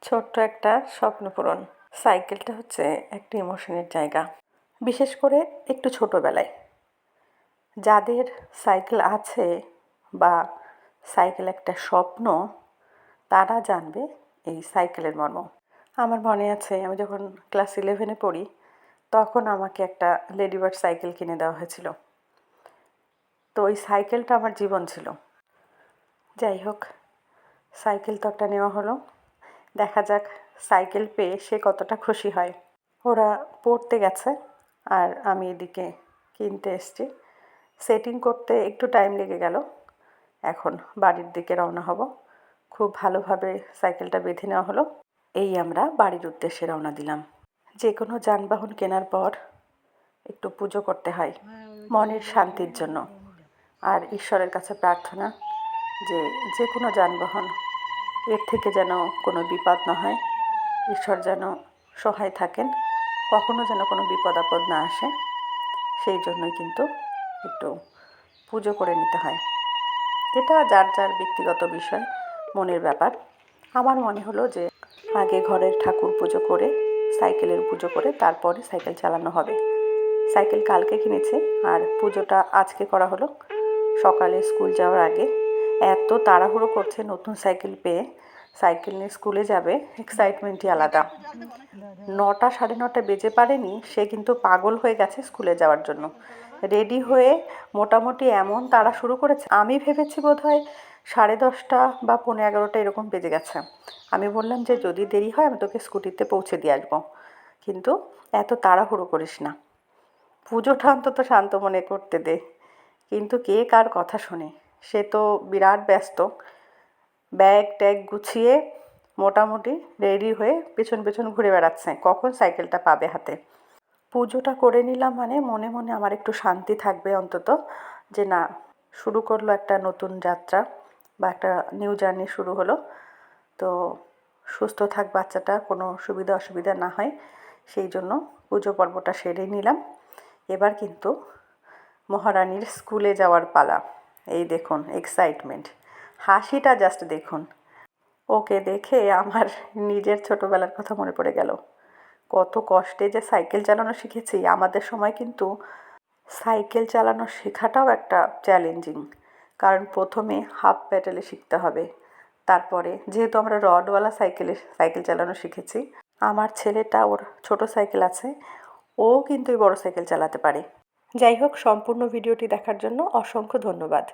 ছোট্ট একটা স্বপ্ন পূরণ। সাইকেলটা হচ্ছে একটা ইমোশনের জায়গা। বিশেষ করে একটু ছোটোবেলায় যাদের সাইকেল আছে বা সাইকেল একটা স্বপ্ন, তারা জানবে এই সাইকেলের মর্ম। আমার মনে আছে আমি যখন ক্লাস 11-এ পড়ি, তখন আমাকে একটা লেডিবার্ড সাইকেল কিনে দেওয়া হয়েছিল। তো ওই সাইকেলটা আমার জীবন ছিল। যাই হোক, সাইকেল তো একটা নেওয়া হলো। দেখা যাক সাইকেল পেয়ে সে কতটা খুশি হয়। ওরা পড়তে গেছে আর আমি এদিকে কিনতে এসেছি। সেটিং করতে একটু টাইম লেগে গেল। এখন বাড়ির দিকে রওনা হব। খুব ভালোভাবে সাইকেলটা বেঁধে নেওয়া হলো। এই আমরা বাড়ির উদ্দেশ্যে রওনা দিলাম। যে কোনো যানবাহন কেনার পর একটু পুজো করতে হয় মনের শান্তির জন্য। আর ঈশ্বরের কাছে প্রার্থনা যে যে কোনো যানবাহন এর থেকে যেন কোনো বিপদ না হয়, ঈশ্বর যেন সহায় থাকেন, কখনো যেন কোনো বিপদ আপদ না আসে। সেই জন্যই কিন্তু একটু পুজো করে নিতে হয়। এটা যার যার ব্যক্তিগত বিষয়, মনের ব্যাপার। আমার মনে হলো যে আগে ঘরের ঠাকুর পুজো করে, সাইকেলের পুজো করে তারপরে সাইকেল চালানো হবে। সাইকেল কালকে কিনেছি আর পুজোটা আজকে করা হলো। সকালে স্কুল যাওয়ার আগে এত তাড়াহুড়ো করছে নতুন সাইকেল পেয়ে, সাইকেল নিয়ে স্কুলে যাবে, এক্সাইটমেন্টই আলাদা। 9টা 9:30 বেজে পারেনি, সে কিন্তু পাগল হয়ে গেছে স্কুলে যাওয়ার জন্য। রেডি হয়ে মোটামুটি এমন তাড়া শুরু করেছে, আমি ভেবেছি বোধহয় 10:30 বা 11:15 এরকম বেজে গেছে। আমি বললাম যে যদি দেরি হয় আমি তোকে স্কুটিতে পৌঁছে দিয়ে আসবো, কিন্তু এত তাড়াহুড়ো করিস না, পুজোটা অন্তত শান্ত মনে করতে দে। কিন্তু কে কার কথা শোনে, সে তো বিরাট ব্যস্ত। ব্যাগ ট্যাগ গুছিয়ে মোটামুটি রেডি হয়ে পেছন পেছন ঘুরে বেড়াচ্ছে কখন সাইকেলটা পাবে হাতে। পুজোটা করে নিলাম মানে মনে মনে আমার একটু শান্তি থাকবে অন্তত, যে না, শুরু করলো একটা নতুন যাত্রা বা একটা নিউ জার্নি শুরু হলো। তো সুস্থ থাক বাচ্চাটা, কোনো সুবিধা অসুবিধা না হয়, সেই জন্য পুজো পর্বটা সেরে নিলাম। এবার কিন্তু মহারানীর স্কুলে যাওয়ার পালা। এই দেখুন এক্সাইটমেন্ট, হাসিটা জাস্ট দেখুন। ওকে দেখে আমার নিজের ছোটোবেলার কথা মনে পড়ে গেল। কত কষ্টে যে সাইকেল চালানো শিখেছি। আমাদের সময় কিন্তু সাইকেল চালানো শেখাটাও একটা চ্যালেঞ্জিং, কারণ প্রথমে হাফ প্যাডেলে শিখতে হবে। তারপরে যেহেতু আমরা রডওয়ালা সাইকেল চালানো শিখেছি, আমার ছেলেটা, ওর ছোট সাইকেল আছে, ও কিন্তু এই বড় সাইকেল চালাতে পারে। যাই হোক, সম্পূর্ণ ভিডিওটি দেখার জন্য অসংখ্য ধন্যবাদ।